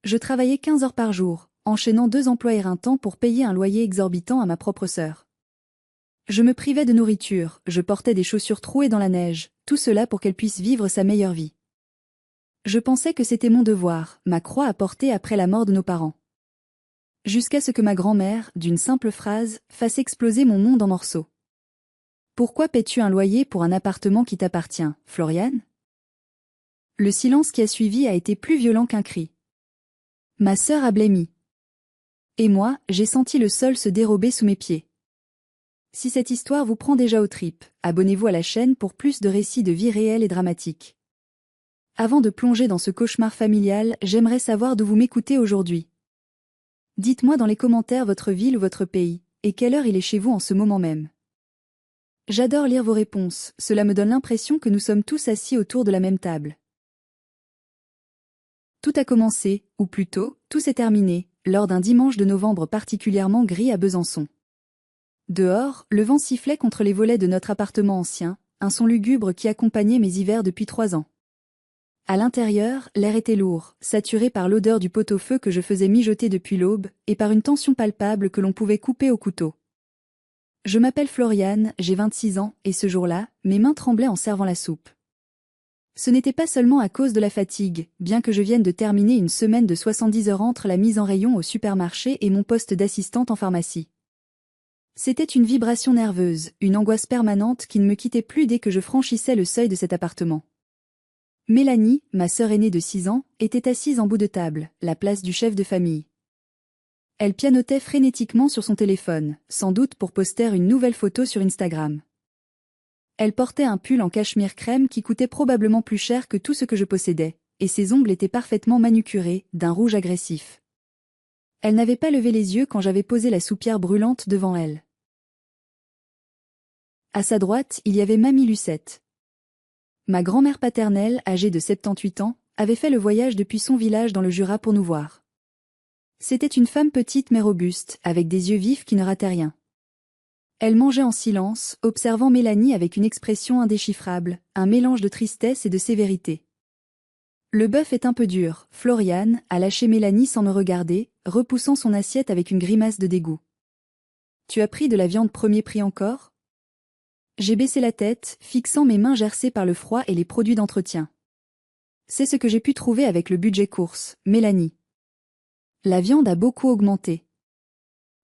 Je travaillais 15 heures par jour, enchaînant 2 emplois éreintants pour payer un loyer exorbitant à ma propre sœur. Je me privais de nourriture, je portais des chaussures trouées dans la neige, tout cela pour qu'elle puisse vivre sa meilleure vie. Je pensais que c'était mon devoir, ma croix à porter après la mort de nos parents. Jusqu'à ce que ma grand-mère, d'une simple phrase, fasse exploser mon monde en morceaux. Pourquoi paies-tu un loyer pour un appartement qui t'appartient, Floriane? Le silence qui a suivi a été plus violent qu'un cri. Ma sœur a blêmi. Et moi, j'ai senti le sol se dérober sous mes pieds. Si cette histoire vous prend déjà aux tripes, abonnez-vous à la chaîne pour plus de récits de vie réelle et dramatiques. Avant de plonger dans ce cauchemar familial, j'aimerais savoir d'où vous m'écoutez aujourd'hui. Dites-moi dans les commentaires votre ville ou votre pays, et quelle heure il est chez vous en ce moment même. J'adore lire vos réponses, cela me donne l'impression que nous sommes tous assis autour de la même table. Tout a commencé, ou plutôt, tout s'est terminé, lors d'un dimanche de novembre particulièrement gris à Besançon. Dehors, le vent sifflait contre les volets de notre appartement ancien, un son lugubre qui accompagnait mes hivers depuis 3 ans. À l'intérieur, l'air était lourd, saturé par l'odeur du pot-au-feu que je faisais mijoter depuis l'aube, et par une tension palpable que l'on pouvait couper au couteau. Je m'appelle Floriane, j'ai 26 ans, et ce jour-là, mes mains tremblaient en servant la soupe. Ce n'était pas seulement à cause de la fatigue, bien que je vienne de terminer une semaine de 70 heures entre la mise en rayon au supermarché et mon poste d'assistante en pharmacie. C'était une vibration nerveuse, une angoisse permanente qui ne me quittait plus dès que je franchissais le seuil de cet appartement. Mélanie, ma sœur aînée de 6 ans, était assise en bout de table, la place du chef de famille. Elle pianotait frénétiquement sur son téléphone, sans doute pour poster une nouvelle photo sur Instagram. Elle portait un pull en cachemire crème qui coûtait probablement plus cher que tout ce que je possédais, et ses ongles étaient parfaitement manucurés, d'un rouge agressif. Elle n'avait pas levé les yeux quand j'avais posé la soupière brûlante devant elle. À sa droite, il y avait Mamie Lucette. Ma grand-mère paternelle, âgée de 78 ans, avait fait le voyage depuis son village dans le Jura pour nous voir. C'était une femme petite mais robuste, avec des yeux vifs qui ne rataient rien. Elle mangeait en silence, observant Mélanie avec une expression indéchiffrable, un mélange de tristesse et de sévérité. Le bœuf est un peu dur, Floriane a lâché Mélanie sans me regarder, repoussant son assiette avec une grimace de dégoût. Tu as pris de la viande premier prix encore? J'ai baissé la tête, fixant mes mains gercées par le froid et les produits d'entretien. C'est ce que j'ai pu trouver avec le budget course, Mélanie. La viande a beaucoup augmenté.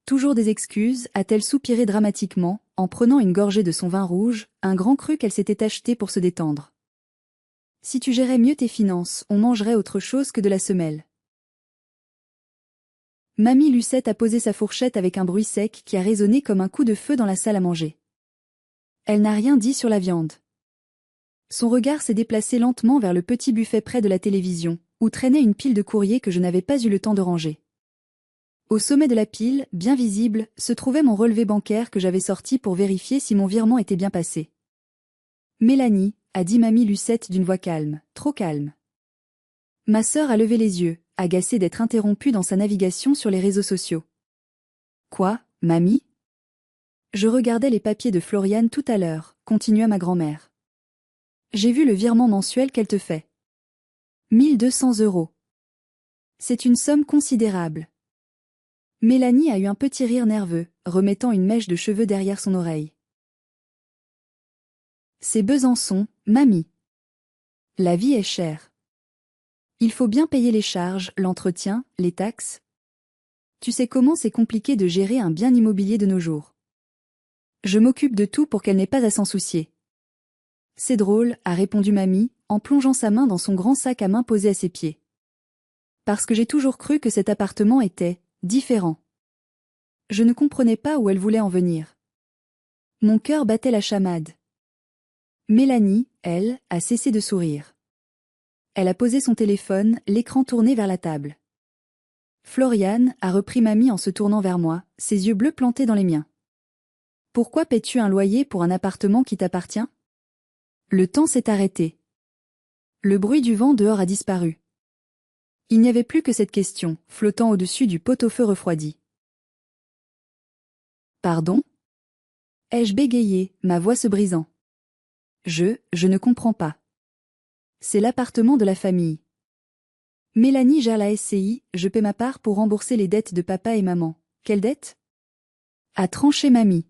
Toujours des excuses, a-t-elle soupiré dramatiquement, en prenant une gorgée de son vin rouge, un grand cru qu'elle s'était acheté pour se détendre. Si tu gérais mieux tes finances, on mangerait autre chose que de la semelle. Mamie Lucette a posé sa fourchette avec un bruit sec qui a résonné comme un coup de feu dans la salle à manger. Elle n'a rien dit sur la viande. Son regard s'est déplacé lentement vers le petit buffet près de la télévision, où traînait une pile de courriers que je n'avais pas eu le temps de ranger. Au sommet de la pile, bien visible, se trouvait mon relevé bancaire que j'avais sorti pour vérifier si mon virement était bien passé. Mélanie, a dit Mamie Lucette d'une voix calme, trop calme. Ma sœur a levé les yeux, agacée d'être interrompue dans sa navigation sur les réseaux sociaux. Quoi, mamie? Je regardais les papiers de Floriane tout à l'heure, continua ma grand-mère. J'ai vu le virement mensuel qu'elle te fait. 1200 €. C'est une somme considérable. Mélanie a eu un petit rire nerveux, remettant une mèche de cheveux derrière son oreille. C'est Besançon, mamie. La vie est chère. Il faut bien payer les charges, l'entretien, les taxes. Tu sais comment c'est compliqué de gérer un bien immobilier de nos jours. Je m'occupe de tout pour qu'elle n'ait pas à s'en soucier. C'est drôle, a répondu mamie, en plongeant sa main dans son grand sac à main posé à ses pieds. Parce que j'ai toujours cru que cet appartement était différent. Je ne comprenais pas où elle voulait en venir. Mon cœur battait la chamade. Mélanie, elle, a cessé de sourire. Elle a posé son téléphone, l'écran tourné vers la table. Floriane, a repris mamie en se tournant vers moi, ses yeux bleus plantés dans les miens. Pourquoi paies-tu un loyer pour un appartement qui t'appartient? Le temps s'est arrêté. Le bruit du vent dehors a disparu. Il n'y avait plus que cette question, flottant au-dessus du pot-au-feu refroidi. Pardon? Ai-je bégayé, ma voix se brisant. Je ne comprends pas. C'est l'appartement de la famille. Mélanie gère la SCI, je paie ma part pour rembourser les dettes de papa et maman. Quelle dette? A tranché mamie.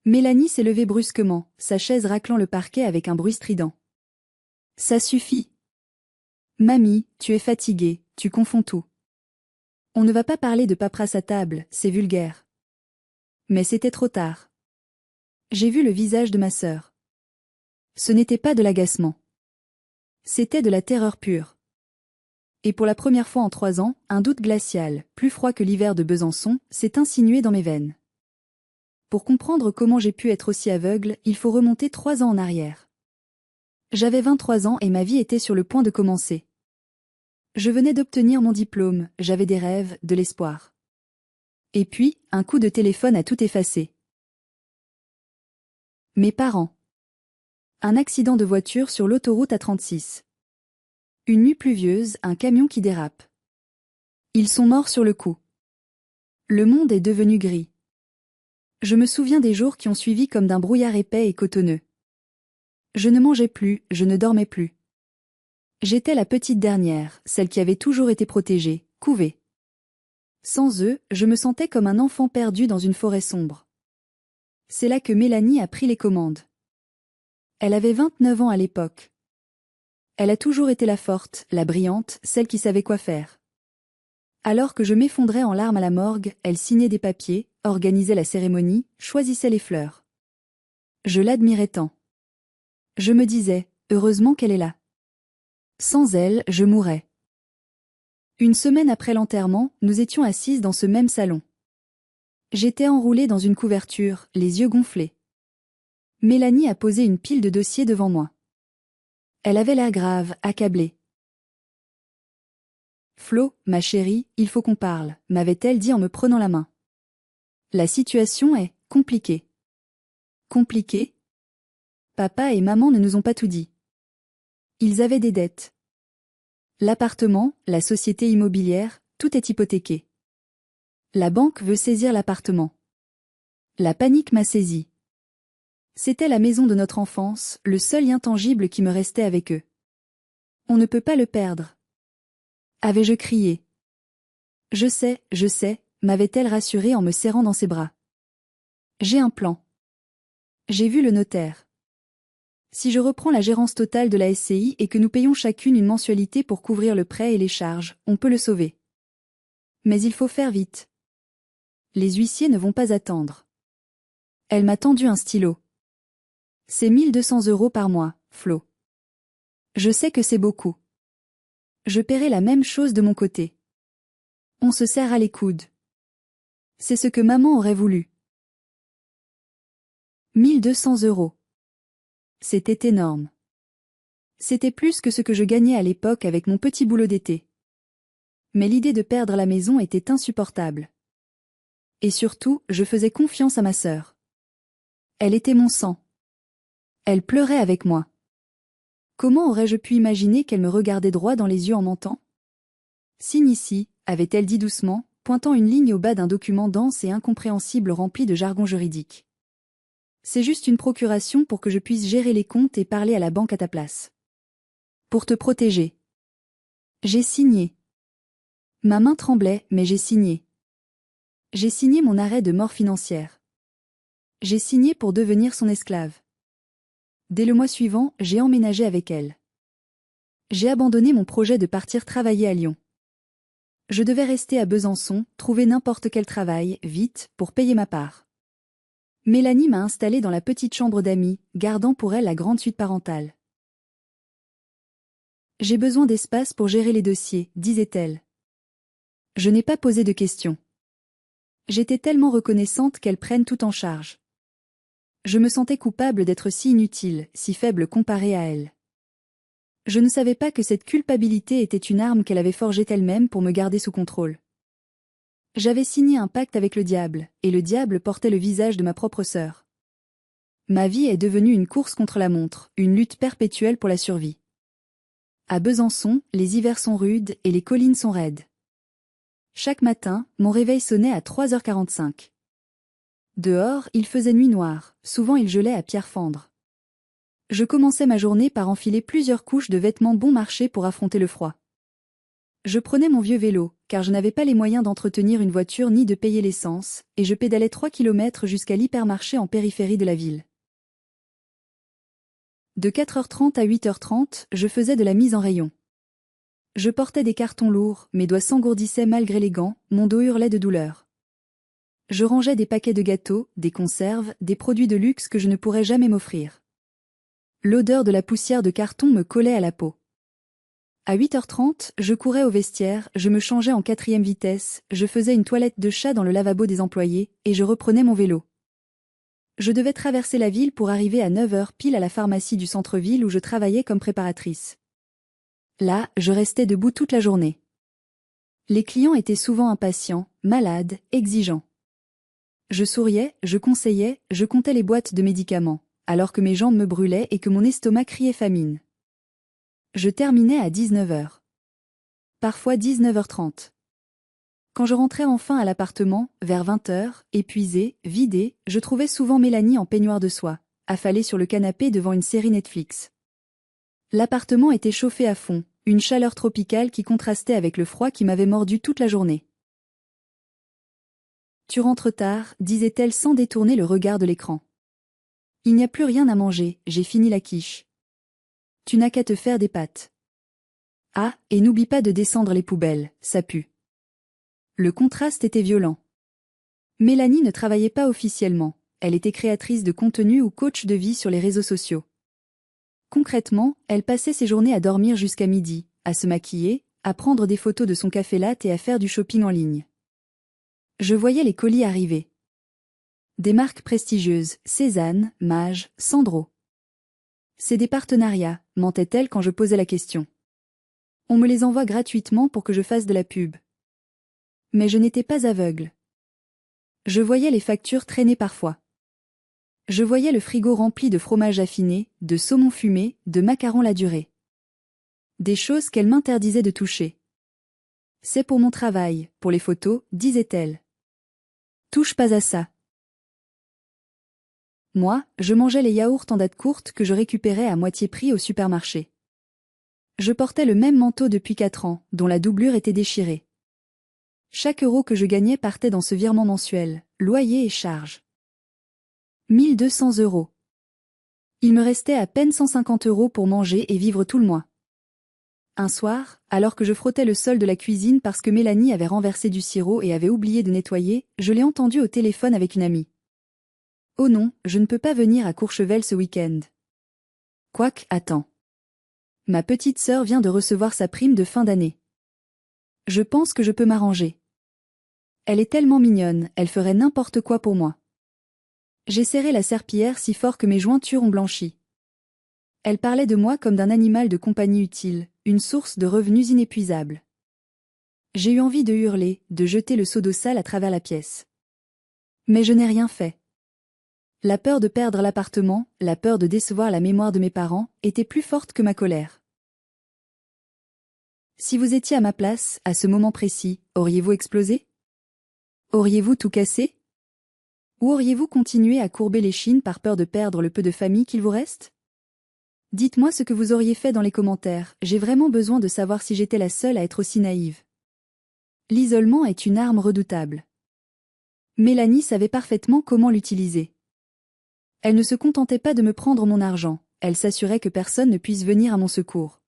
Mélanie s'est levée brusquement, sa chaise raclant le parquet avec un bruit strident. Ça suffit. Mamie, tu es fatiguée, tu confonds tout. On ne va pas parler de paperasse à table, c'est vulgaire. Mais c'était trop tard. J'ai vu le visage de ma sœur. Ce n'était pas de l'agacement. C'était de la terreur pure. Et pour la première fois en 3 ans, un doute glacial, plus froid que l'hiver de Besançon, s'est insinué dans mes veines. Pour comprendre comment j'ai pu être aussi aveugle, il faut remonter 3 ans en arrière. J'avais 23 ans et ma vie était sur le point de commencer. Je venais d'obtenir mon diplôme, j'avais des rêves, de l'espoir. Et puis, un coup de téléphone a tout effacé. Mes parents. Un accident de voiture sur l'autoroute A36. Une nuit pluvieuse, un camion qui dérape. Ils sont morts sur le coup. Le monde est devenu gris. Je me souviens des jours qui ont suivi comme d'un brouillard épais et cotonneux. Je ne mangeais plus, je ne dormais plus. J'étais la petite dernière, celle qui avait toujours été protégée, couvée. Sans eux, je me sentais comme un enfant perdu dans une forêt sombre. C'est là que Mélanie a pris les commandes. Elle avait 29 ans à l'époque. Elle a toujours été la forte, la brillante, celle qui savait quoi faire. Alors que je m'effondrais en larmes à la morgue, elle signait des papiers, organisait la cérémonie, choisissait les fleurs. Je l'admirais tant. Je me disais, heureusement qu'elle est là. Sans elle, je mourrais. Une semaine après l'enterrement, nous étions assises dans ce même salon. J'étais enroulée dans une couverture, les yeux gonflés. Mélanie a posé une pile de dossiers devant moi. Elle avait l'air grave, accablée. Flo, ma chérie, il faut qu'on parle, m'avait-elle dit en me prenant la main. La situation est compliquée. Compliquée? Papa et maman ne nous ont pas tout dit. Ils avaient des dettes. L'appartement, la société immobilière, tout est hypothéqué. La banque veut saisir l'appartement. La panique m'a saisie. C'était la maison de notre enfance, le seul intangible qui me restait avec eux. On ne peut pas le perdre. Avais-je crié? Je sais, m'avait-elle rassurée en me serrant dans ses bras. J'ai un plan. J'ai vu le notaire. Si je reprends la gérance totale de la SCI et que nous payons chacune une mensualité pour couvrir le prêt et les charges, on peut le sauver. Mais il faut faire vite. Les huissiers ne vont pas attendre. Elle m'a tendu un stylo. C'est 1200 € par mois, Flo. Je sais que c'est beaucoup. Je paierai la même chose de mon côté. On se serre à les coudes. C'est ce que maman aurait voulu. 1200 €. C'était énorme. C'était plus que ce que je gagnais à l'époque avec mon petit boulot d'été. Mais l'idée de perdre la maison était insupportable. Et surtout, je faisais confiance à ma sœur. Elle était mon sang. Elle pleurait avec moi. Comment aurais-je pu imaginer qu'elle me regardait droit dans les yeux en mentant? Signe ici, avait-elle dit doucement, pointant une ligne au bas d'un document dense et incompréhensible rempli de jargon juridique. C'est juste une procuration pour que je puisse gérer les comptes et parler à la banque à ta place. Pour te protéger. J'ai signé. Ma main tremblait, mais j'ai signé. J'ai signé mon arrêt de mort financière. J'ai signé pour devenir son esclave. Dès le mois suivant, j'ai emménagé avec elle. J'ai abandonné mon projet de partir travailler à Lyon. Je devais rester à Besançon, trouver n'importe quel travail, vite, pour payer ma part. Mélanie m'a installée dans la petite chambre d'amis, gardant pour elle la grande suite parentale. J'ai besoin d'espace pour gérer les dossiers, disait-elle. Je n'ai pas posé de questions. J'étais tellement reconnaissante qu'elle prenne tout en charge. Je me sentais coupable d'être si inutile, si faible comparée à elle. Je ne savais pas que cette culpabilité était une arme qu'elle avait forgée elle-même pour me garder sous contrôle. J'avais signé un pacte avec le diable, et le diable portait le visage de ma propre sœur. Ma vie est devenue une course contre la montre, une lutte perpétuelle pour la survie. À Besançon, les hivers sont rudes et les collines sont raides. Chaque matin, mon réveil sonnait à 3h45. Dehors, il faisait nuit noire, souvent il gelait à pierre fendre. Je commençais ma journée par enfiler plusieurs couches de vêtements bon marché pour affronter le froid. Je prenais mon vieux vélo, car je n'avais pas les moyens d'entretenir une voiture ni de payer l'essence, et je pédalais 3 kilomètres jusqu'à l'hypermarché en périphérie de la ville. De 4h30 à 8h30, je faisais de la mise en rayon. Je portais des cartons lourds, mes doigts s'engourdissaient malgré les gants, mon dos hurlait de douleur. Je rangeais des paquets de gâteaux, des conserves, des produits de luxe que je ne pourrais jamais m'offrir. L'odeur de la poussière de carton me collait à la peau. À 8h30, je courais au vestiaire, je me changeais en 4e vitesse, je faisais une toilette de chat dans le lavabo des employés, et je reprenais mon vélo. Je devais traverser la ville pour arriver à 9h pile à la pharmacie du centre-ville où je travaillais comme préparatrice. Là, je restais debout toute la journée. Les clients étaient souvent impatients, malades, exigeants. Je souriais, je conseillais, je comptais les boîtes de médicaments, alors que mes jambes me brûlaient et que mon estomac criait famine. Je terminais à 19h. Parfois 19h30. Quand je rentrais enfin à l'appartement, vers 20h, épuisée, vidée, je trouvais souvent Mélanie en peignoir de soie, affalée sur le canapé devant une série Netflix. L'appartement était chauffé à fond, une chaleur tropicale qui contrastait avec le froid qui m'avait mordu toute la journée. « Tu rentres tard », disait-elle sans détourner le regard de l'écran. « Il n'y a plus rien à manger, j'ai fini la quiche. Tu n'as qu'à te faire des pâtes. Ah, et n'oublie pas de descendre les poubelles, ça pue. » Le contraste était violent. Mélanie ne travaillait pas officiellement, elle était créatrice de contenu ou coach de vie sur les réseaux sociaux. Concrètement, elle passait ses journées à dormir jusqu'à midi, à se maquiller, à prendre des photos de son café latte et à faire du shopping en ligne. Je voyais les colis arriver. Des marques prestigieuses, Cézanne, Mage, Sandro. C'est des partenariats, mentait-elle quand je posais la question. On me les envoie gratuitement pour que je fasse de la pub. Mais je n'étais pas aveugle. Je voyais les factures traîner parfois. Je voyais le frigo rempli de fromage affiné, de saumon fumé, de macarons la durée. Des choses qu'elle m'interdisait de toucher. C'est pour mon travail, pour les photos, disait-elle. Touche pas à ça. Moi, je mangeais les yaourts en date courte que je récupérais à moitié prix au supermarché. Je portais le même manteau depuis 4 ans, dont la doublure était déchirée. Chaque euro que je gagnais partait dans ce virement mensuel, loyer et charges. 1200 euros. Il me restait à peine 150 euros pour manger et vivre tout le mois. Un soir, alors que je frottais le sol de la cuisine parce que Mélanie avait renversé du sirop et avait oublié de nettoyer, je l'ai entendue au téléphone avec une amie. « Oh non, je ne peux pas venir à Courchevel ce week-end. » Quoique, attends. Ma petite sœur vient de recevoir sa prime de fin d'année. Je pense que je peux m'arranger. Elle est tellement mignonne, elle ferait n'importe quoi pour moi. J'ai serré la serpillière si fort que mes jointures ont blanchi. Elle parlait de moi comme d'un animal de compagnie utile, une source de revenus inépuisable. J'ai eu envie de hurler, de jeter le seau d'eau sale à travers la pièce. Mais je n'ai rien fait. La peur de perdre l'appartement, la peur de décevoir la mémoire de mes parents, était plus forte que ma colère. Si vous étiez à ma place, à ce moment précis, auriez-vous explosé? Auriez-vous tout cassé? Ou auriez-vous continué à courber l'échine par peur de perdre le peu de famille qu'il vous reste? Dites-moi ce que vous auriez fait dans les commentaires, j'ai vraiment besoin de savoir si j'étais la seule à être aussi naïve. L'isolement est une arme redoutable. Mélanie savait parfaitement comment l'utiliser. Elle ne se contentait pas de me prendre mon argent, elle s'assurait que personne ne puisse venir à mon secours.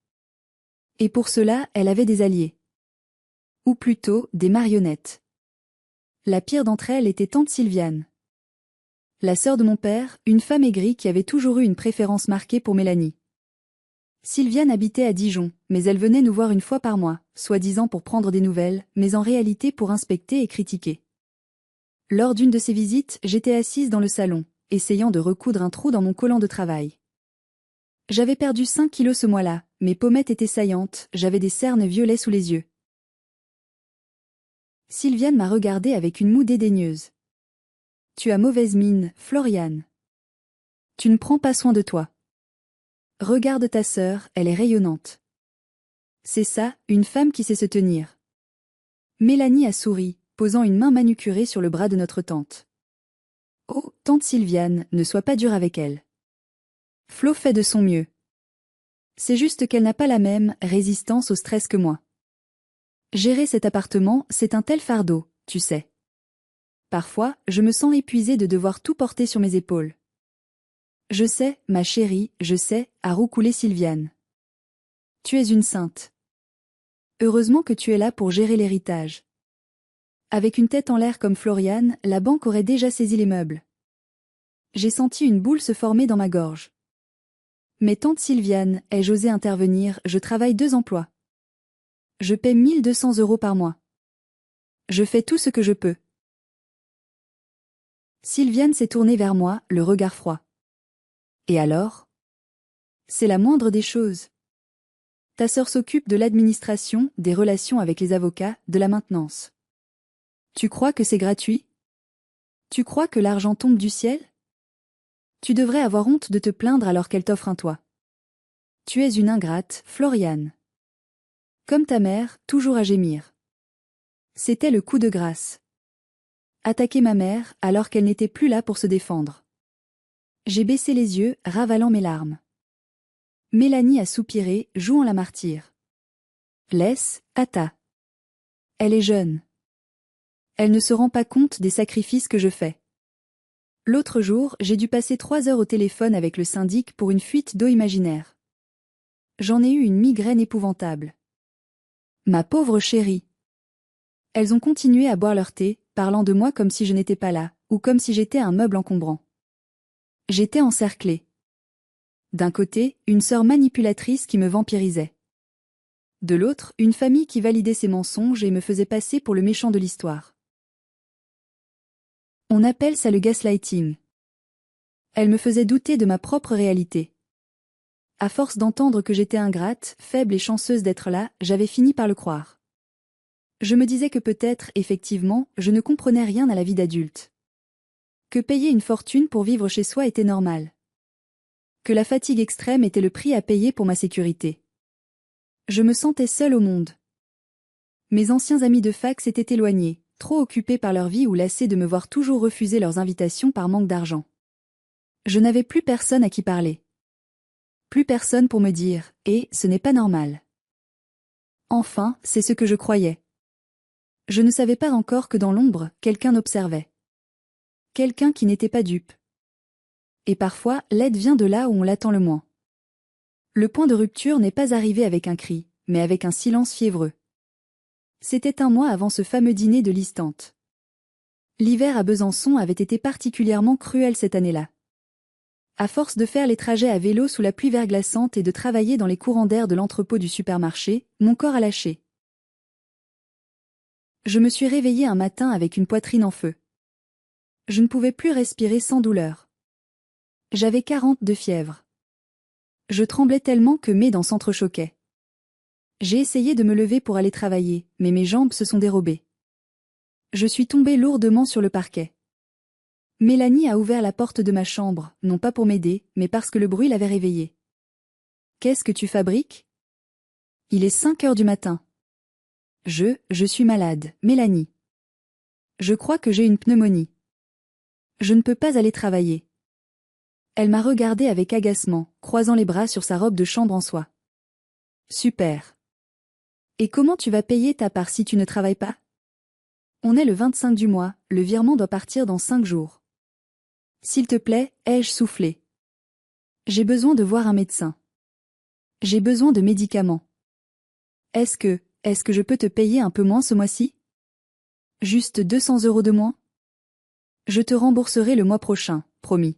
Et pour cela, elle avait des alliés. Ou plutôt, des marionnettes. La pire d'entre elles était tante Sylviane. La sœur de mon père, une femme aigrie qui avait toujours eu une préférence marquée pour Mélanie. Sylviane habitait à Dijon, mais elle venait nous voir une fois par mois, soi-disant pour prendre des nouvelles, mais en réalité pour inspecter et critiquer. Lors d'une de ces visites, j'étais assise dans le salon, essayant de recoudre un trou dans mon collant de travail. J'avais perdu 5 kilos ce mois-là, mes pommettes étaient saillantes, j'avais des cernes violets sous les yeux. Sylviane m'a regardée avec une moue dédaigneuse. « Tu as mauvaise mine, Floriane. Tu ne prends pas soin de toi. Regarde ta sœur, elle est rayonnante. C'est ça, une femme qui sait se tenir. » Mélanie a souri, posant une main manucurée sur le bras de notre tante. « Oh, tante Sylviane, ne sois pas dure avec elle. Flo fait de son mieux. C'est juste qu'elle n'a pas la même résistance au stress que moi. Gérer cet appartement, c'est un tel fardeau, tu sais. Parfois, je me sens épuisée de devoir tout porter sur mes épaules. Je sais, ma chérie, je sais, a roucoulé Sylviane. Tu es une sainte. Heureusement que tu es là pour gérer l'héritage. Avec une tête en l'air comme Floriane, la banque aurait déjà saisi les meubles. J'ai senti une boule se former dans ma gorge. Mais tante Sylviane, ai-je osé intervenir, je travaille 2 emplois. Je paie 1 200 € par mois. Je fais tout ce que je peux. Sylviane s'est tournée vers moi, le regard froid. Et alors? C'est la moindre des choses. Ta sœur s'occupe de l'administration, des relations avec les avocats, de la maintenance. Tu crois que c'est gratuit? Tu crois que l'argent tombe du ciel? Tu devrais avoir honte de te plaindre alors qu'elle t'offre un toit. Tu es une ingrate, Floriane. Comme ta mère, toujours à gémir. C'était le coup de grâce. Attaquer ma mère alors qu'elle n'était plus là pour se défendre. J'ai baissé les yeux, ravalant mes larmes. Mélanie a soupiré, jouant la martyre. Laisse, Ata. Elle est jeune. Elle ne se rend pas compte des sacrifices que je fais. L'autre jour, j'ai dû passer 3 heures au téléphone avec le syndic pour une fuite d'eau imaginaire. J'en ai eu une migraine épouvantable. Ma pauvre chérie. Elles ont continué à boire leur thé, parlant de moi comme si je n'étais pas là, ou comme si j'étais un meuble encombrant. J'étais encerclée. D'un côté, une sœur manipulatrice qui me vampirisait. De l'autre, une famille qui validait ses mensonges et me faisait passer pour le méchant de l'histoire. On appelle ça le gaslighting. Elle me faisait douter de ma propre réalité. À force d'entendre que j'étais ingrate, faible et chanceuse d'être là, j'avais fini par le croire. Je me disais que peut-être, effectivement, je ne comprenais rien à la vie d'adulte. Que payer une fortune pour vivre chez soi était normal. Que la fatigue extrême était le prix à payer pour ma sécurité. Je me sentais seule au monde. Mes anciens amis de fac s'étaient éloignés, trop occupés par leur vie ou lassés de me voir toujours refuser leurs invitations par manque d'argent. Je n'avais plus personne à qui parler. Plus personne pour me dire « Et, ce n'est pas normal ». Enfin, c'est ce que je croyais. Je ne savais pas encore que dans l'ombre, quelqu'un observait. Quelqu'un qui n'était pas dupe. Et parfois, l'aide vient de là où on l'attend le moins. Le point de rupture n'est pas arrivé avec un cri, mais avec un silence fiévreux. C'était un mois avant ce fameux dîner de l'Istante. L'hiver à Besançon avait été particulièrement cruel cette année-là. À force de faire les trajets à vélo sous la pluie verglaçante et de travailler dans les courants d'air de l'entrepôt du supermarché, mon corps a lâché. Je me suis réveillée un matin avec une poitrine en feu. Je ne pouvais plus respirer sans douleur. J'avais 40 de fièvre. Je tremblais tellement que mes dents s'entrechoquaient. J'ai essayé de me lever pour aller travailler, mais mes jambes se sont dérobées. Je suis tombée lourdement sur le parquet. Mélanie a ouvert la porte de ma chambre, non pas pour m'aider, mais parce que le bruit l'avait réveillée. « Qu'est-ce que tu fabriques ? » Il est 5 heures du matin. Je suis malade, Mélanie. Je crois que j'ai une pneumonie. Je ne peux pas aller travailler. Elle m'a regardé avec agacement, croisant les bras sur sa robe de chambre en soie. Super. Et comment tu vas payer ta part si tu ne travailles pas? On est le 25 du mois, le virement doit partir dans 5 jours. S'il te plaît, ai-je soufflé. J'ai besoin de voir un médecin. J'ai besoin de médicaments. Est-ce que je peux te payer un peu moins ce mois-ci? Juste 200 € de moins? Je te rembourserai le mois prochain, promis.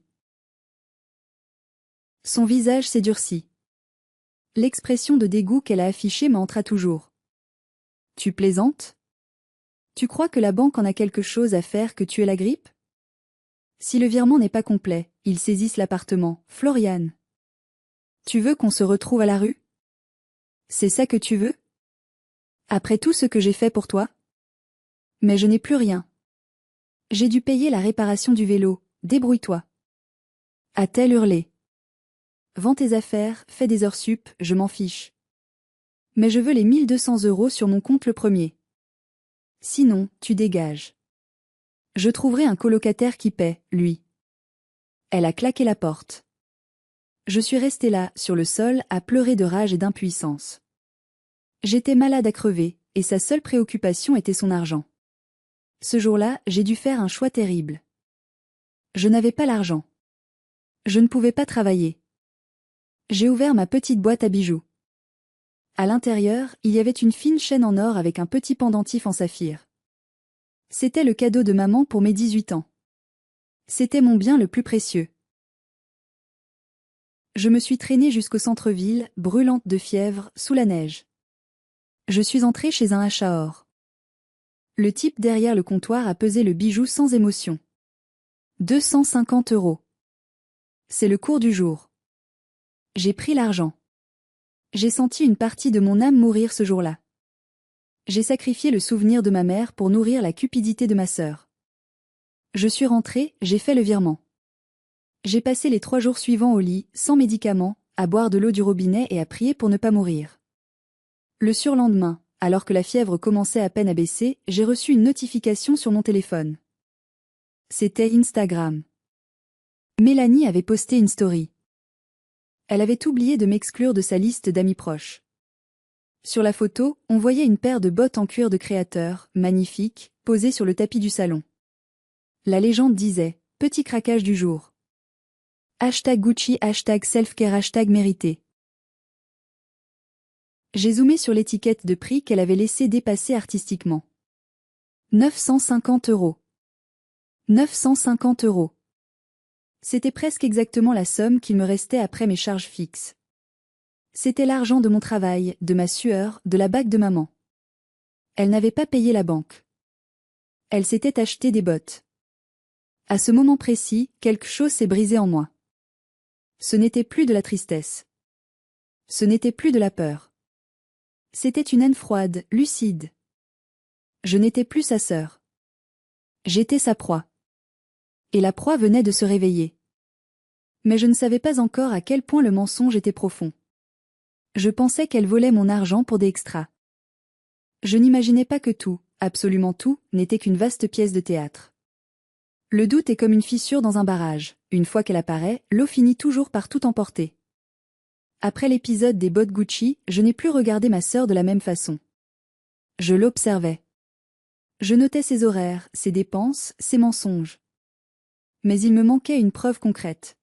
Son visage s'est durci. L'expression de dégoût qu'elle a affichée m'entra toujours. Tu plaisantes? Tu crois que la banque en a quelque chose à faire que tu aies la grippe? Si le virement n'est pas complet, ils saisissent l'appartement, Floriane. Tu veux qu'on se retrouve à la rue? C'est ça que tu veux? Après tout ce que j'ai fait pour toi? Mais je n'ai plus rien. J'ai dû payer la réparation du vélo, débrouille-toi. A-t-elle hurlé. Vends tes affaires, fais des heures sup, je m'en fiche. Mais je veux les 1 200 € sur mon compte le premier. Sinon, tu dégages. Je trouverai un colocataire qui paie, lui. Elle a claqué la porte. Je suis restée là, sur le sol, à pleurer de rage et d'impuissance. J'étais malade à crever, et sa seule préoccupation était son argent. Ce jour-là, j'ai dû faire un choix terrible. Je n'avais pas l'argent. Je ne pouvais pas travailler. J'ai ouvert ma petite boîte à bijoux. À l'intérieur, il y avait une fine chaîne en or avec un petit pendentif en saphir. C'était le cadeau de maman pour mes 18 ans. C'était mon bien le plus précieux. Je me suis traînée jusqu'au centre-ville, brûlante de fièvre, sous la neige. Je suis entrée chez un achat-or. Le type derrière le comptoir a pesé le bijou sans émotion. 250 €. C'est le cours du jour. J'ai pris l'argent. J'ai senti une partie de mon âme mourir ce jour-là. J'ai sacrifié le souvenir de ma mère pour nourrir la cupidité de ma sœur. Je suis rentrée, j'ai fait le virement. J'ai passé les 3 jours suivants au lit, sans médicaments, à boire de l'eau du robinet et à prier pour ne pas mourir. Le surlendemain, alors que la fièvre commençait à peine à baisser, j'ai reçu une notification sur mon téléphone. C'était Instagram. Mélanie avait posté une story. Elle avait oublié de m'exclure de sa liste d'amis proches. Sur la photo, on voyait une paire de bottes en cuir de créateur, magnifiques, posées sur le tapis du salon. La légende disait « Petit craquage du jour ». #Gucci, #selfcare, #mérité. J'ai zoomé sur l'étiquette de prix qu'elle avait laissé dépasser artistiquement. 950 €. 950 €. C'était presque exactement la somme qu'il me restait après mes charges fixes. C'était l'argent de mon travail, de ma sueur, de la bague de maman. Elle n'avait pas payé la banque. Elle s'était acheté des bottes. À ce moment précis, quelque chose s'est brisé en moi. Ce n'était plus de la tristesse. Ce n'était plus de la peur. C'était une haine froide, lucide. Je n'étais plus sa sœur. J'étais sa proie. Et la proie venait de se réveiller. Mais je ne savais pas encore à quel point le mensonge était profond. Je pensais qu'elle volait mon argent pour des extras. Je n'imaginais pas que tout, absolument tout, n'était qu'une vaste pièce de théâtre. Le doute est comme une fissure dans un barrage. Une fois qu'elle apparaît, l'eau finit toujours par tout emporter. Après l'épisode des bottes Gucci, je n'ai plus regardé ma sœur de la même façon. Je l'observais. Je notais ses horaires, ses dépenses, ses mensonges. Mais il me manquait une preuve concrète.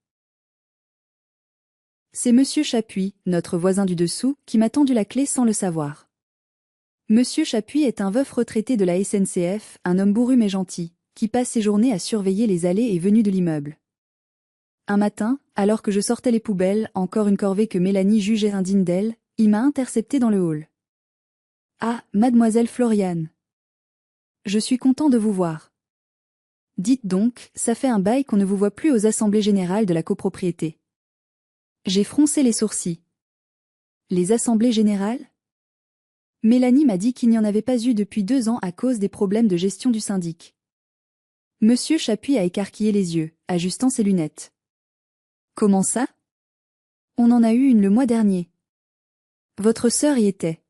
C'est Monsieur Chapuis, notre voisin du dessous, qui m'a tendu la clé sans le savoir. Monsieur Chapuis est un veuf retraité de la SNCF, un homme bourru mais gentil, qui passe ses journées à surveiller les allées et venues de l'immeuble. Un matin, alors que je sortais les poubelles, encore une corvée que Mélanie jugeait indigne d'elle, il m'a intercepté dans le hall. « Ah, mademoiselle Floriane. Je suis content de vous voir. Dites donc, ça fait un bail qu'on ne vous voit plus aux assemblées générales de la copropriété. » J'ai froncé les sourcils. Les assemblées générales ? Mélanie m'a dit qu'il n'y en avait pas eu depuis 2 ans à cause des problèmes de gestion du syndic. Monsieur Chapuis a écarquillé les yeux, ajustant ses lunettes. Comment ça ? On en a eu une le mois dernier. Votre sœur y était.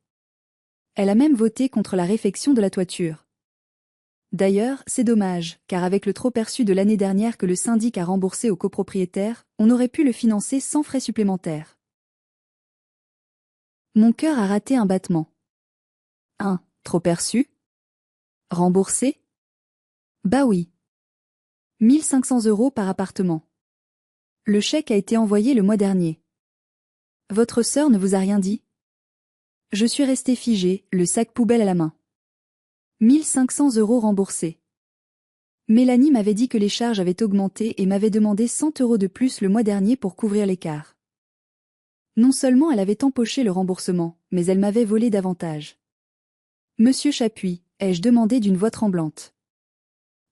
Elle a même voté contre la réfection de la toiture. D'ailleurs, c'est dommage, car avec le trop perçu de l'année dernière que le syndic a remboursé aux copropriétaires, on aurait pu le financer sans frais supplémentaires. Mon cœur a raté un battement. Trop perçu ? Remboursé ? Bah oui. 1500 € par appartement. Le chèque a été envoyé le mois dernier. Votre sœur ne vous a rien dit ? Je suis restée figée, le sac poubelle à la main. 1500 € remboursés. Mélanie m'avait dit que les charges avaient augmenté et m'avait demandé 100 € de plus le mois dernier pour couvrir l'écart. Non seulement elle avait empoché le remboursement, mais elle m'avait volé davantage. Monsieur Chapuis, ai-je demandé d'une voix tremblante.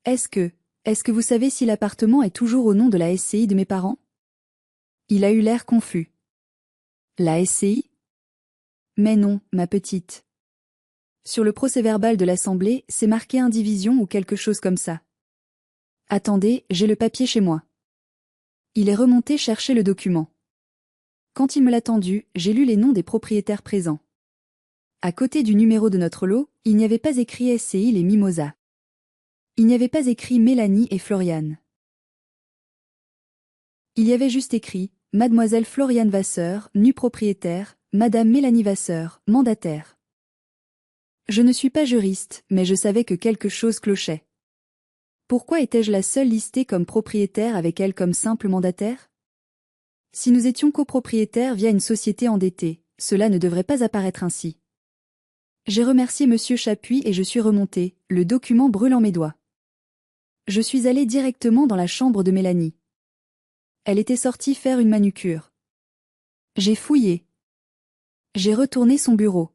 Est-ce que vous savez si l'appartement est toujours au nom de la SCI de mes parents ? Il a eu l'air confus. La SCI ? Mais non, ma petite. Sur le procès-verbal de l'Assemblée, c'est marqué indivision ou quelque chose comme ça. Attendez, j'ai le papier chez moi. Il est remonté chercher le document. Quand il me l'a tendu, j'ai lu les noms des propriétaires présents. À côté du numéro de notre lot, il n'y avait pas écrit SCI les Mimosas. Il n'y avait pas écrit Mélanie et Floriane. Il y avait juste écrit « Mademoiselle Floriane Vasseur, nue propriétaire, Madame Mélanie Vasseur, mandataire ». Je ne suis pas juriste, mais je savais que quelque chose clochait. Pourquoi étais-je la seule listée comme propriétaire avec elle comme simple mandataire? Si nous étions copropriétaires via une société endettée, cela ne devrait pas apparaître ainsi. J'ai remercié Monsieur Chapuis et je suis remontée, le document brûlant mes doigts. Je suis allée directement dans la chambre de Mélanie. Elle était sortie faire une manucure. J'ai fouillé. J'ai retourné son bureau.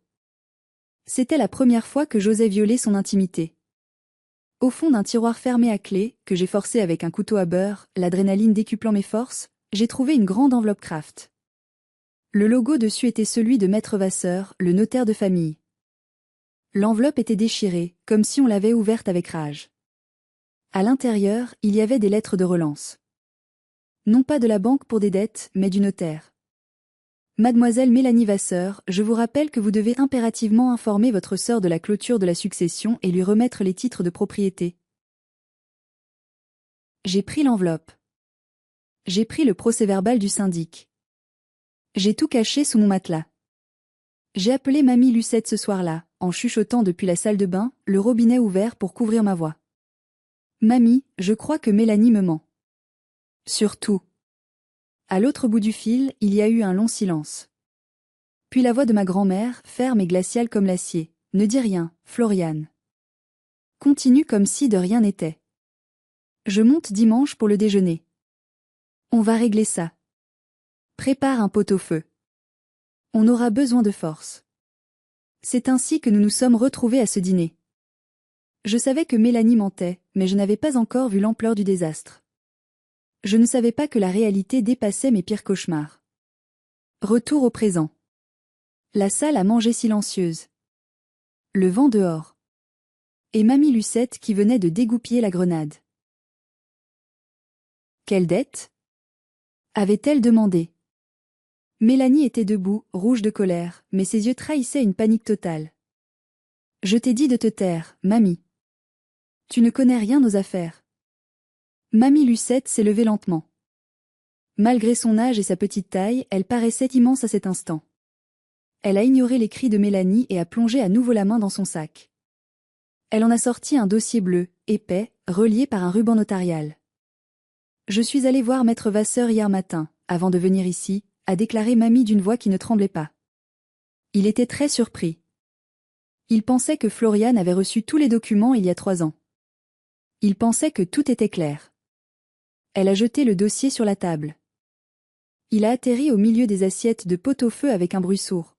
C'était la première fois que j'osais violer son intimité. Au fond d'un tiroir fermé à clé, que j'ai forcé avec un couteau à beurre, l'adrénaline décuplant mes forces, j'ai trouvé une grande enveloppe Kraft. Le logo dessus était celui de Maître Vasseur, le notaire de famille. L'enveloppe était déchirée, comme si on l'avait ouverte avec rage. À l'intérieur, il y avait des lettres de relance. Non pas de la banque pour des dettes, mais du notaire. Mademoiselle Mélanie Vasseur, je vous rappelle que vous devez impérativement informer votre sœur de la clôture de la succession et lui remettre les titres de propriété. J'ai pris l'enveloppe. J'ai pris le procès-verbal du syndic. J'ai tout caché sous mon matelas. J'ai appelé Mamie Lucette ce soir-là, en chuchotant depuis la salle de bain, le robinet ouvert pour couvrir ma voix. Mamie, je crois que Mélanie me ment. Surtout. À l'autre bout du fil, il y a eu un long silence. Puis la voix de ma grand-mère, ferme et glaciale comme l'acier. Ne dis rien, Floriane. Continue comme si de rien n'était. Je monte dimanche pour le déjeuner. On va régler ça. Prépare un pot-au-feu. On aura besoin de force. C'est ainsi que nous nous sommes retrouvés à ce dîner. Je savais que Mélanie mentait, mais je n'avais pas encore vu l'ampleur du désastre. Je ne savais pas que la réalité dépassait mes pires cauchemars. Retour au présent. La salle à manger silencieuse. Le vent dehors. Et Mamie Lucette qui venait de dégoupiller la grenade. Quelle dette? Avait-elle demandé. Mélanie était debout, rouge de colère, mais ses yeux trahissaient une panique totale. Je t'ai dit de te taire, Mamie. Tu ne connais rien aux affaires. Mamie Lucette s'est levée lentement. Malgré son âge et sa petite taille, elle paraissait immense à cet instant. Elle a ignoré les cris de Mélanie et a plongé à nouveau la main dans son sac. Elle en a sorti un dossier bleu, épais, relié par un ruban notarial. Je suis allée voir Maître Vasseur hier matin, avant de venir ici, a déclaré Mamie d'une voix qui ne tremblait pas. Il était très surpris. Il pensait que Floriane avait reçu tous les documents il y a 3 ans. Il pensait que tout était clair. Elle a jeté le dossier sur la table. Il a atterri au milieu des assiettes de pot-au-feu avec un bruit sourd.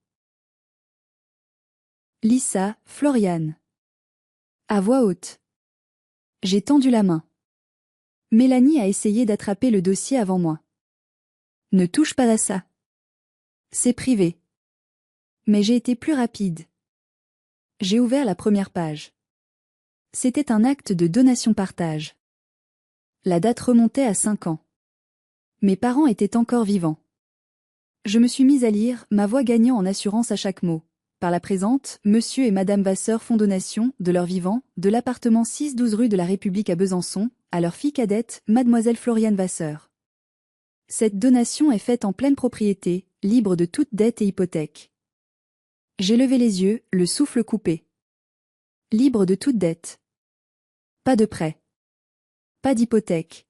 Lisa, Floriane. À voix haute. J'ai tendu la main. Mélanie a essayé d'attraper le dossier avant moi. Ne touche pas à ça. C'est privé. Mais j'ai été plus rapide. J'ai ouvert la première page. C'était un acte de donation-partage. La date remontait à 5 ans. Mes parents étaient encore vivants. Je me suis mise à lire, ma voix gagnant en assurance à chaque mot. Par la présente, Monsieur et Madame Vasseur font donation, de leur vivant, de l'appartement 6-12 rue de la République à Besançon, à leur fille cadette, Mademoiselle Floriane Vasseur. Cette donation est faite en pleine propriété, libre de toute dette et hypothèque. J'ai levé les yeux, le souffle coupé. Libre de toute dette. Pas de prêt. Pas d'hypothèque.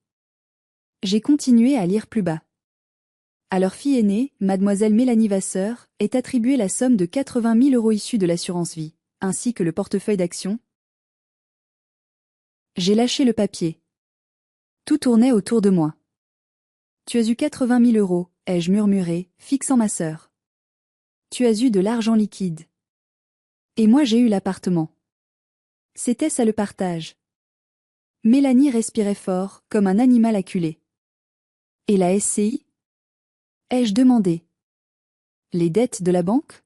J'ai continué à lire plus bas. À leur fille aînée, Mademoiselle Mélanie Vasseur, est attribuée la somme de 80 000 € issue de l'assurance vie, ainsi que le portefeuille d'actions. J'ai lâché le papier. Tout tournait autour de moi. Tu as eu 80 000 €, ai-je murmuré, fixant ma sœur. Tu as eu de l'argent liquide. Et moi j'ai eu l'appartement. C'était ça le partage. Mélanie respirait fort, comme un animal acculé. Et la SCI? Ai-je demandé. Les dettes de la banque?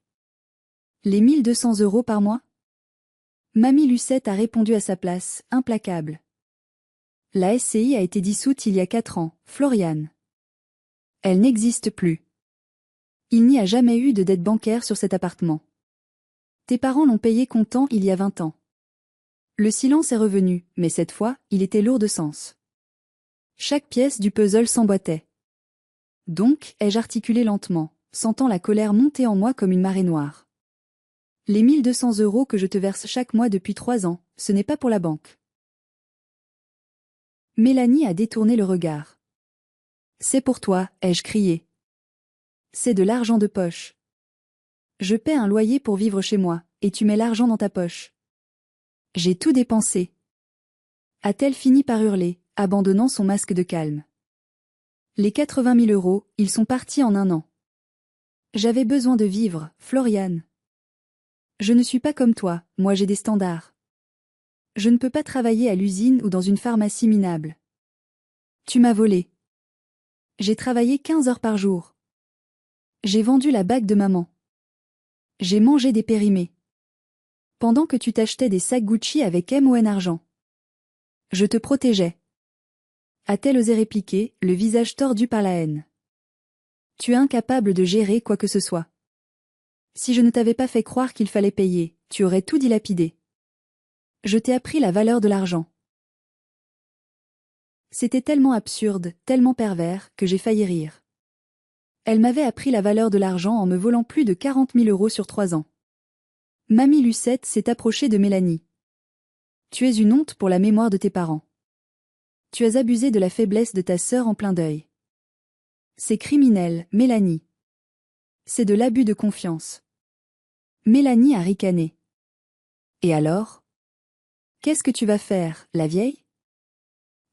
Les 1200 € par mois? Mamie Lucette a répondu à sa place, implacable. La SCI a été dissoute il y a 4 ans, Floriane. Elle n'existe plus. Il n'y a jamais eu de dette bancaire sur cet appartement. Tes parents l'ont payé comptant il y a 20 ans. Le silence est revenu, mais cette fois, il était lourd de sens. Chaque pièce du puzzle s'emboîtait. Donc, ai-je articulé lentement, sentant la colère monter en moi comme une marée noire. Les 1200 € que je te verse chaque mois depuis 3 ans, ce n'est pas pour la banque. Mélanie a détourné le regard. C'est pour toi, ai-je crié. C'est de l'argent de poche. Je paie un loyer pour vivre chez moi, et tu mets l'argent dans ta poche. J'ai tout dépensé. A-t-elle fini par hurler, abandonnant son masque de calme. Les 80 000 €, ils sont partis en un an. J'avais besoin de vivre, Floriane. Je ne suis pas comme toi, moi j'ai des standards. Je ne peux pas travailler à l'usine ou dans une pharmacie minable. Tu m'as volé. J'ai travaillé 15 heures par jour. J'ai vendu la bague de maman. J'ai mangé des périmés. Pendant que tu t'achetais des sacs Gucci avec MON argent. Je te protégeais. A-t-elle osé répliquer, le visage tordu par la haine. Tu es incapable de gérer quoi que ce soit. Si je ne t'avais pas fait croire qu'il fallait payer, tu aurais tout dilapidé. Je t'ai appris la valeur de l'argent. C'était tellement absurde, tellement pervers, que j'ai failli rire. Elle m'avait appris la valeur de l'argent en me volant plus de 40 000 € sur 3 ans. Mamie Lucette s'est approchée de Mélanie. Tu es une honte pour la mémoire de tes parents. Tu as abusé de la faiblesse de ta sœur en plein deuil. C'est criminel, Mélanie. C'est de l'abus de confiance. Mélanie a ricané. Et alors? Qu'est-ce que tu vas faire, la vieille?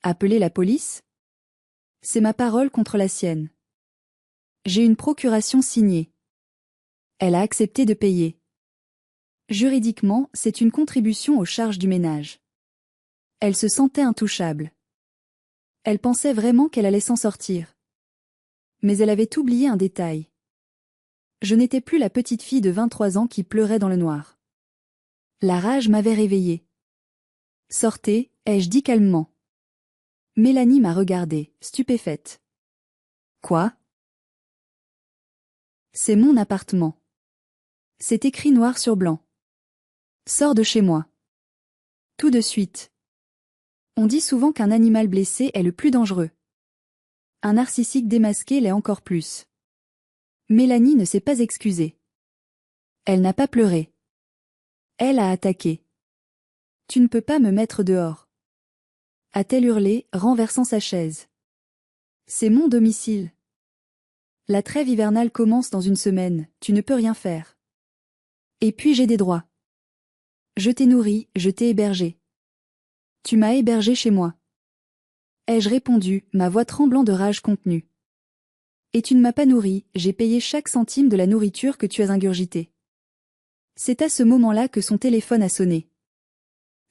Appeler la police? C'est ma parole contre la sienne. J'ai une procuration signée. Elle a accepté de payer. Juridiquement, c'est une contribution aux charges du ménage. Elle se sentait intouchable. Elle pensait vraiment qu'elle allait s'en sortir. Mais elle avait oublié un détail. Je n'étais plus la petite fille de 23 ans qui pleurait dans le noir. La rage m'avait réveillée. Sortez, ai-je dit calmement. Mélanie m'a regardée, stupéfaite. Quoi? C'est mon appartement. C'est écrit noir sur blanc. Sors de chez moi. Tout de suite. On dit souvent qu'un animal blessé est le plus dangereux. Un narcissique démasqué l'est encore plus. Mélanie ne s'est pas excusée. Elle n'a pas pleuré. Elle a attaqué. Tu ne peux pas me mettre dehors. A-t-elle hurlé, renversant sa chaise. C'est mon domicile. La trêve hivernale commence dans une semaine, tu ne peux rien faire. Et puis j'ai des droits. Je t'ai nourri, je t'ai hébergé. Tu m'as hébergé chez moi. Ai-je répondu, ma voix tremblant de rage contenue. Et tu ne m'as pas nourri, j'ai payé chaque centime de la nourriture que tu as ingurgitée. C'est à ce moment-là que son téléphone a sonné.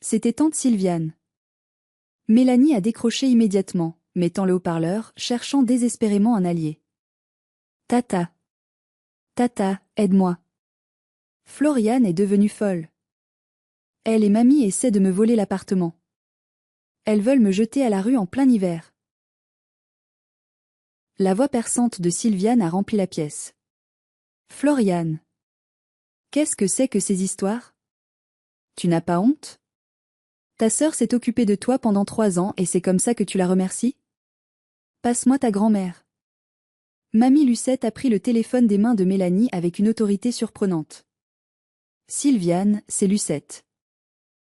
C'était tante Sylviane. Mélanie a décroché immédiatement, mettant le haut-parleur, cherchant désespérément un allié. Tata. Tata, aide-moi. Floriane est devenue folle. Elle et mamie essaient de me voler l'appartement. Elles veulent me jeter à la rue en plein hiver. La voix perçante de Sylviane a rempli la pièce. Floriane. Qu'est-ce que c'est que ces histoires? Tu n'as pas honte? Ta sœur s'est occupée de toi pendant 3 ans et c'est comme ça que tu la remercies? Passe-moi ta grand-mère. Mamie Lucette a pris le téléphone des mains de Mélanie avec une autorité surprenante. Sylviane, c'est Lucette.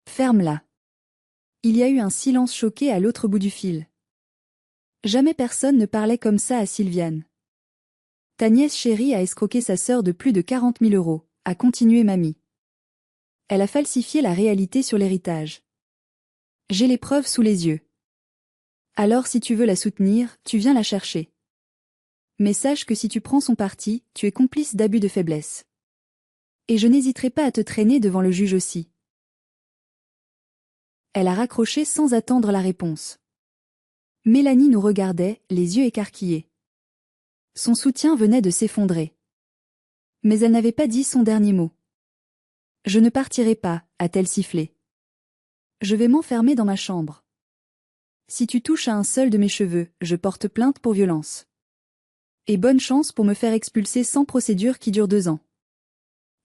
Ferme-la. Il y a eu un silence choqué à l'autre bout du fil. Jamais personne ne parlait comme ça à Sylviane. Ta nièce chérie a escroqué sa sœur de plus de 40 000 €, a continué mamie. Elle a falsifié la réalité sur l'héritage. J'ai les preuves sous les yeux. Alors si tu veux la soutenir, tu viens la chercher. Mais sache que si tu prends son parti, tu es complice d'abus de faiblesse. Et je n'hésiterai pas à te traîner devant le juge aussi. Elle a raccroché sans attendre la réponse. Mélanie nous regardait, les yeux écarquillés. Son soutien venait de s'effondrer. Mais elle n'avait pas dit son dernier mot. Je ne partirai pas, a-t-elle sifflé. Je vais m'enfermer dans ma chambre. Si tu touches à un seul de mes cheveux, je porte plainte pour violence. Et bonne chance pour me faire expulser sans procédure qui dure 2 ans.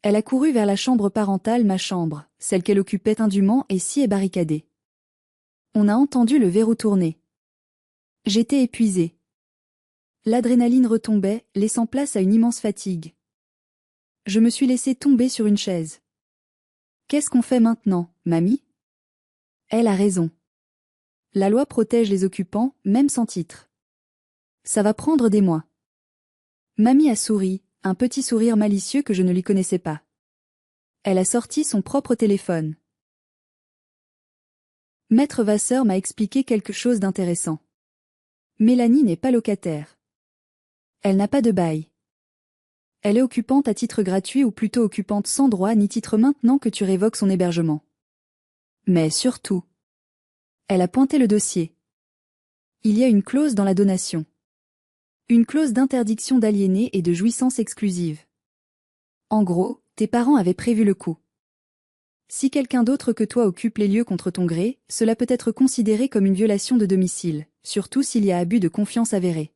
Elle a couru vers la chambre parentale, ma chambre, celle qu'elle occupait indûment et si est barricadée. On a entendu le verrou tourner. J'étais épuisée. L'adrénaline retombait, laissant place à une immense fatigue. Je me suis laissée tomber sur une chaise. Qu'est-ce qu'on fait maintenant, mamie? Elle a raison. La loi protège les occupants, même sans titre. Ça va prendre des mois. Mamie a souri, un petit sourire malicieux que je ne lui connaissais pas. Elle a sorti son propre téléphone. Maître Vasseur m'a expliqué quelque chose d'intéressant. Mélanie n'est pas locataire. Elle n'a pas de bail. Elle est occupante à titre gratuit ou plutôt occupante sans droit ni titre maintenant que tu révoques son hébergement. Mais surtout, elle a pointé le dossier. Il y a une clause dans la donation. Une clause d'interdiction d'aliéner et de jouissance exclusive. En gros, tes parents avaient prévu le coup. Si quelqu'un d'autre que toi occupe les lieux contre ton gré, cela peut être considéré comme une violation de domicile, surtout s'il y a abus de confiance avéré.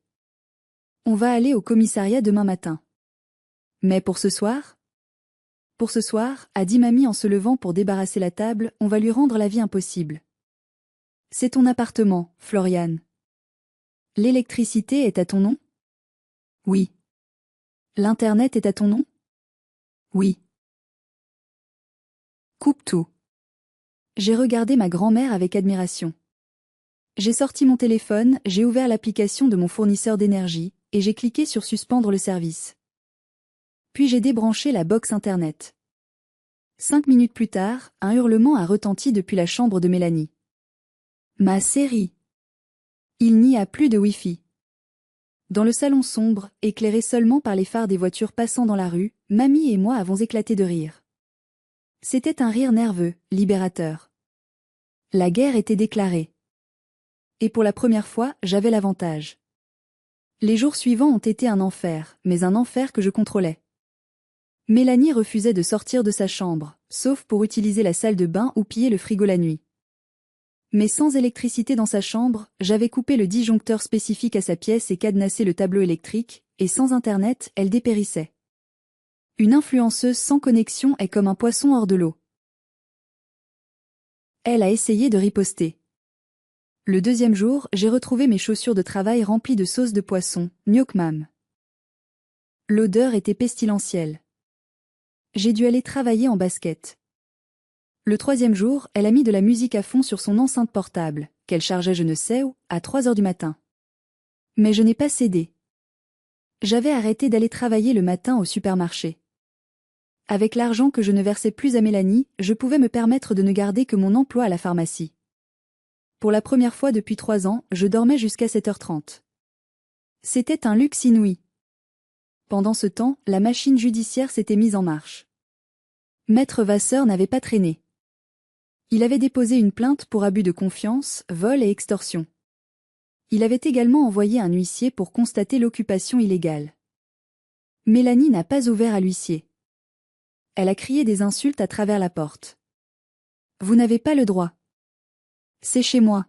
On va aller au commissariat demain matin. Mais pour ce soir? Pour ce soir, a dit mamie en se levant pour débarrasser la table, on va lui rendre la vie impossible. C'est ton appartement, Florian. L'électricité est à ton nom? Oui. L'Internet est à ton nom? Oui. Coupe tout. J'ai regardé ma grand-mère avec admiration. J'ai sorti mon téléphone, j'ai ouvert l'application de mon fournisseur d'énergie, et j'ai cliqué sur suspendre le service. Puis j'ai débranché la box Internet. 5 minutes plus tard, un hurlement a retenti depuis la chambre de Mélanie. Ma série. Il n'y a plus de Wi-Fi. Dans le salon sombre, éclairé seulement par les phares des voitures passant dans la rue, mamie et moi avons éclaté de rire. C'était un rire nerveux, libérateur. La guerre était déclarée. Et pour la première fois, j'avais l'avantage. Les jours suivants ont été un enfer, mais un enfer que je contrôlais. Mélanie refusait de sortir de sa chambre, sauf pour utiliser la salle de bain ou piller le frigo la nuit. Mais sans électricité dans sa chambre, j'avais coupé le disjoncteur spécifique à sa pièce et cadenassé le tableau électrique, et sans Internet, elle dépérissait. Une influenceuse sans connexion est comme un poisson hors de l'eau. Elle a essayé de riposter. Le deuxième jour, j'ai retrouvé mes chaussures de travail remplies de sauce de poisson, gnoc mam. L'odeur était pestilentielle. J'ai dû aller travailler en basket. Le troisième jour, elle a mis de la musique à fond sur son enceinte portable, qu'elle chargeait je ne sais où, à 3 heures du matin. Mais je n'ai pas cédé. J'avais arrêté d'aller travailler le matin au supermarché. Avec l'argent que je ne versais plus à Mélanie, je pouvais me permettre de ne garder que mon emploi à la pharmacie. Pour la première fois depuis 3 ans, je dormais jusqu'à 7h30. C'était un luxe inouï. Pendant ce temps, la machine judiciaire s'était mise en marche. Maître Vasseur n'avait pas traîné. Il avait déposé une plainte pour abus de confiance, vol et extorsion. Il avait également envoyé un huissier pour constater l'occupation illégale. Mélanie n'a pas ouvert à l'huissier. Elle a crié des insultes à travers la porte. Vous n'avez pas le droit. C'est chez moi.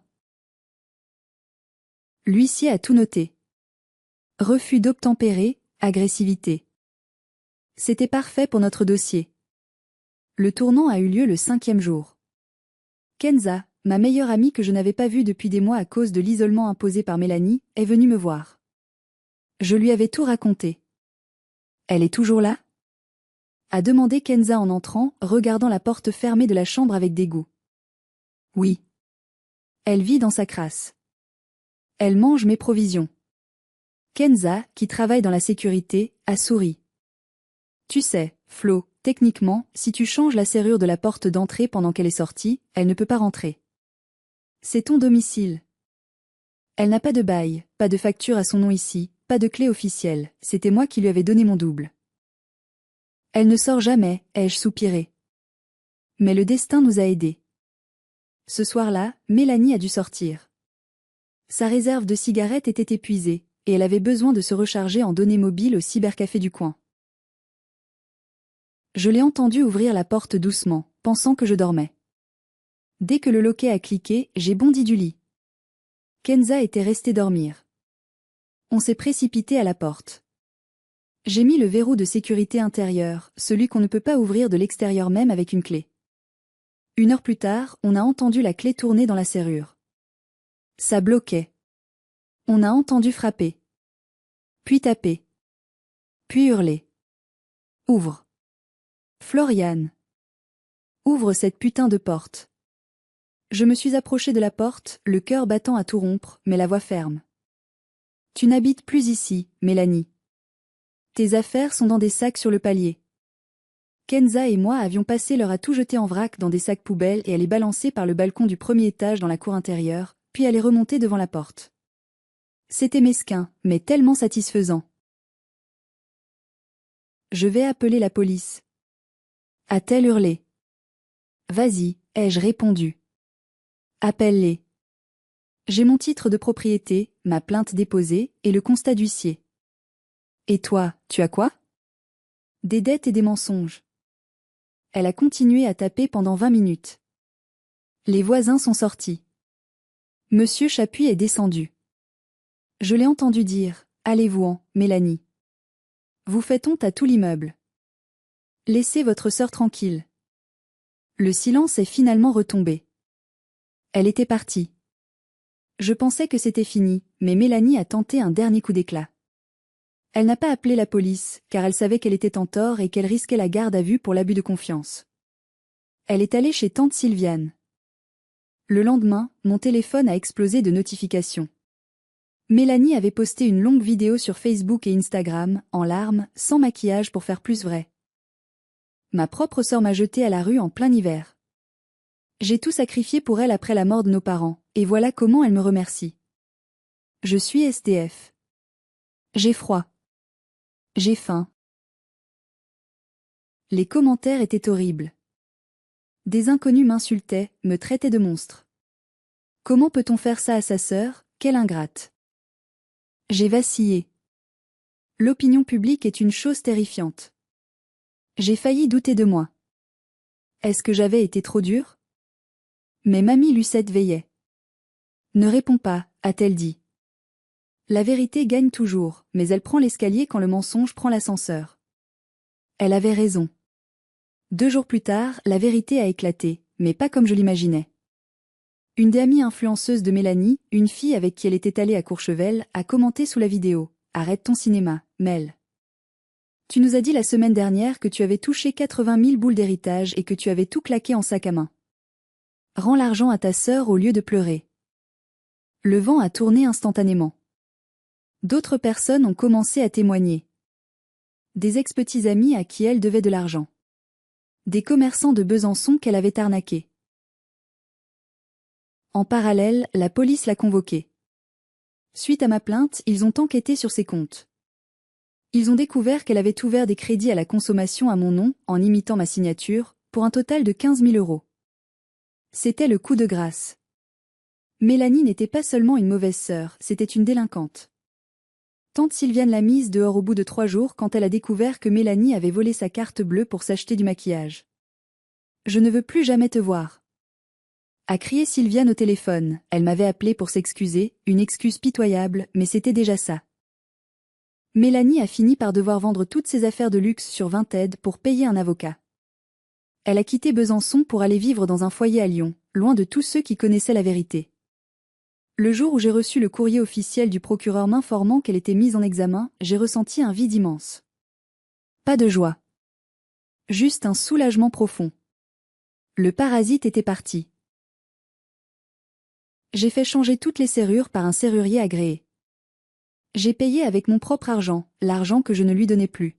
L'huissier a tout noté. Refus d'obtempérer, agressivité. C'était parfait pour notre dossier. Le tournant a eu lieu le 5e jour. Kenza, ma meilleure amie que je n'avais pas vue depuis des mois à cause de l'isolement imposé par Mélanie, est venue me voir. Je lui avais tout raconté. Elle est toujours là? A demandé Kenza en entrant, regardant la porte fermée de la chambre avec dégoût. Oui. Elle vit dans sa crasse. Elle mange mes provisions. Kenza, qui travaille dans la sécurité, a souri. Tu sais, Flo, techniquement, si tu changes la serrure de la porte d'entrée pendant qu'elle est sortie, elle ne peut pas rentrer. C'est ton domicile. Elle n'a pas de bail, pas de facture à son nom ici, pas de clé officielle, c'était moi qui lui avais donné mon double. Elle ne sort jamais, ai-je soupiré. Mais le destin nous a aidés. Ce soir-là, Mélanie a dû sortir. Sa réserve de cigarettes était épuisée, et elle avait besoin de se recharger en données mobiles au cybercafé du coin. Je l'ai entendu ouvrir la porte doucement, pensant que je dormais. Dès que le loquet a cliqué, j'ai bondi du lit. Kenza était restée dormir. On s'est précipité à la porte. J'ai mis le verrou de sécurité intérieur, celui qu'on ne peut pas ouvrir de l'extérieur même avec une clé. 1 heure plus tard, on a entendu la clé tourner dans la serrure. Ça bloquait. On a entendu frapper. Puis taper. Puis hurler. Ouvre. Florian. Ouvre cette putain de porte. Je me suis approchée de la porte, le cœur battant à tout rompre, mais la voix ferme. Tu n'habites plus ici, Mélanie. Tes affaires sont dans des sacs sur le palier. Kenza et moi avions passé l'heure à tout jeter en vrac dans des sacs poubelles et à les balancer par le balcon du premier étage dans la cour intérieure, puis à les remonter devant la porte. C'était mesquin, mais tellement satisfaisant. Je vais appeler la police. A-t-elle hurlé. Vas-y, ai-je répondu. Appelle-les. J'ai mon titre de propriété, ma plainte déposée, et le constat d'huissier. Et toi, tu as quoi? Des dettes et des mensonges. Elle a continué à taper pendant 20 minutes. Les voisins sont sortis. Monsieur Chapuis est descendu. Je l'ai entendu dire, allez-vous-en, Mélanie. Vous faites honte à tout l'immeuble. Laissez votre sœur tranquille. Le silence est finalement retombé. Elle était partie. Je pensais que c'était fini, mais Mélanie a tenté un dernier coup d'éclat. Elle n'a pas appelé la police, car elle savait qu'elle était en tort et qu'elle risquait la garde à vue pour l'abus de confiance. Elle est allée chez tante Sylviane. Le lendemain, mon téléphone a explosé de notifications. Mélanie avait posté une longue vidéo sur Facebook et Instagram, en larmes, sans maquillage pour faire plus vrai. Ma propre sœur m'a jetée à la rue en plein hiver. J'ai tout sacrifié pour elle après la mort de nos parents, et voilà comment elle me remercie. Je suis SDF. J'ai froid. J'ai faim. Les commentaires étaient horribles. Des inconnus m'insultaient, me traitaient de monstre. Comment peut-on faire ça à sa sœur, quelle ingrate. J'ai vacillé. L'opinion publique est une chose terrifiante. J'ai failli douter de moi. Est-ce que j'avais été trop dure? Mais mamie Lucette veillait. Ne réponds pas, a-t-elle dit. La vérité gagne toujours, mais elle prend l'escalier quand le mensonge prend l'ascenseur. Elle avait raison. 2 jours plus tard, la vérité a éclaté, mais pas comme je l'imaginais. Une des amies influenceuses de Mélanie, une fille avec qui elle était allée à Courchevel, a commenté sous la vidéo « Arrête ton cinéma, Mel. Tu nous as dit la semaine dernière que tu avais touché 80 000 boules d'héritage et que tu avais tout claqué en sac à main. Rends l'argent à ta sœur au lieu de pleurer. » Le vent a tourné instantanément. D'autres personnes ont commencé à témoigner. Des ex-petits amis à qui elle devait de l'argent. Des commerçants de Besançon qu'elle avait arnaqués. En parallèle, la police l'a convoquée. Suite à ma plainte, ils ont enquêté sur ses comptes. Ils ont découvert qu'elle avait ouvert des crédits à la consommation à mon nom, en imitant ma signature, pour un total de 15 000 €. C'était le coup de grâce. Mélanie n'était pas seulement une mauvaise sœur, c'était une délinquante. Tante Sylviane l'a mise dehors au bout de 3 jours quand elle a découvert que Mélanie avait volé sa carte bleue pour s'acheter du maquillage. Je ne veux plus jamais te voir. A crié Sylviane au téléphone, elle m'avait appelé pour s'excuser, une excuse pitoyable, mais c'était déjà ça. Mélanie a fini par devoir vendre toutes ses affaires de luxe sur Vinted pour payer un avocat. Elle a quitté Besançon pour aller vivre dans un foyer à Lyon, loin de tous ceux qui connaissaient la vérité. Le jour où j'ai reçu le courrier officiel du procureur m'informant qu'elle était mise en examen, j'ai ressenti un vide immense. Pas de joie. Juste un soulagement profond. Le parasite était parti. J'ai fait changer toutes les serrures par un serrurier agréé. J'ai payé avec mon propre argent, l'argent que je ne lui donnais plus.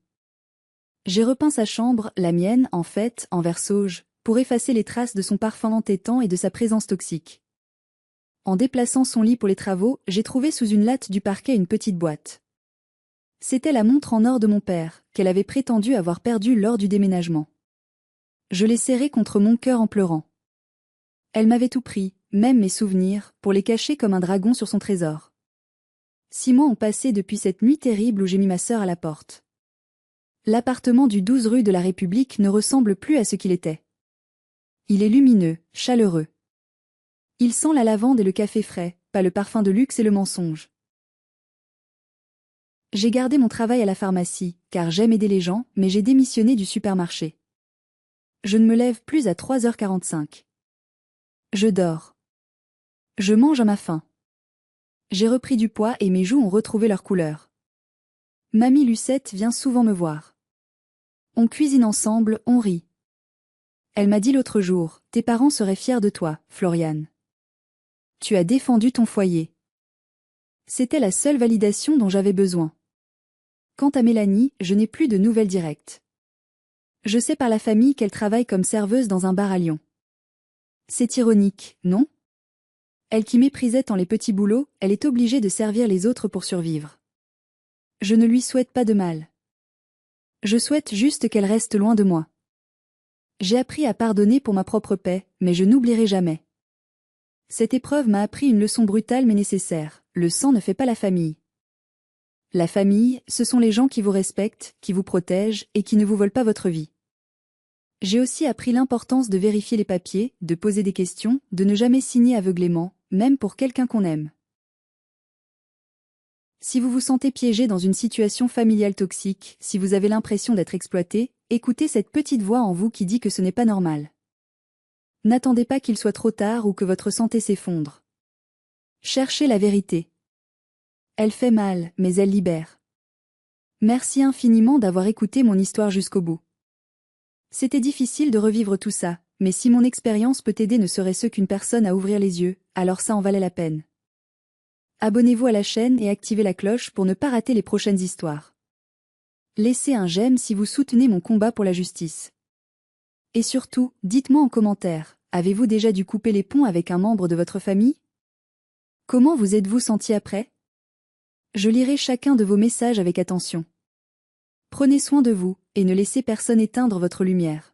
J'ai repeint sa chambre, la mienne, en fait, en vert sauge, pour effacer les traces de son parfum entêtant et de sa présence toxique. En déplaçant son lit pour les travaux, j'ai trouvé sous une latte du parquet une petite boîte. C'était la montre en or de mon père, qu'elle avait prétendu avoir perdue lors du déménagement. Je l'ai serrée contre mon cœur en pleurant. Elle m'avait tout pris, même mes souvenirs, pour les cacher comme un dragon sur son trésor. 6 mois ont passé depuis cette nuit terrible où j'ai mis ma sœur à la porte. L'appartement du 12 rue de la République ne ressemble plus à ce qu'il était. Il est lumineux, chaleureux. Il sent la lavande et le café frais, pas le parfum de luxe et le mensonge. J'ai gardé mon travail à la pharmacie, car j'aime aider les gens, mais j'ai démissionné du supermarché. Je ne me lève plus à 3h45. Je dors. Je mange à ma faim. J'ai repris du poids et mes joues ont retrouvé leur couleur. Mamie Lucette vient souvent me voir. On cuisine ensemble, on rit. Elle m'a dit l'autre jour, tes parents seraient fiers de toi, Florian. Tu as défendu ton foyer. C'était la seule validation dont j'avais besoin. Quant à Mélanie, je n'ai plus de nouvelles directes. Je sais par la famille qu'elle travaille comme serveuse dans un bar à Lyon. C'est ironique, non? Elle qui méprisait tant les petits boulots, elle est obligée de servir les autres pour survivre. Je ne lui souhaite pas de mal. Je souhaite juste qu'elle reste loin de moi. J'ai appris à pardonner pour ma propre paix, mais je n'oublierai jamais. Cette épreuve m'a appris une leçon brutale mais nécessaire. Le sang ne fait pas la famille. La famille, ce sont les gens qui vous respectent, qui vous protègent et qui ne vous volent pas votre vie. J'ai aussi appris l'importance de vérifier les papiers, de poser des questions, de ne jamais signer aveuglément, même pour quelqu'un qu'on aime. Si vous vous sentez piégé dans une situation familiale toxique, si vous avez l'impression d'être exploité, écoutez cette petite voix en vous qui dit que ce n'est pas normal. N'attendez pas qu'il soit trop tard ou que votre santé s'effondre. Cherchez la vérité. Elle fait mal, mais elle libère. Merci infiniment d'avoir écouté mon histoire jusqu'au bout. C'était difficile de revivre tout ça, mais si mon expérience peut aider ne serait-ce qu'une personne à ouvrir les yeux, alors ça en valait la peine. Abonnez-vous à la chaîne et activez la cloche pour ne pas rater les prochaines histoires. Laissez un j'aime si vous soutenez mon combat pour la justice. Et surtout, dites-moi en commentaire, avez-vous déjà dû couper les ponts avec un membre de votre famille? Comment vous êtes-vous senti après? Je lirai chacun de vos messages avec attention. Prenez soin de vous, et ne laissez personne éteindre votre lumière.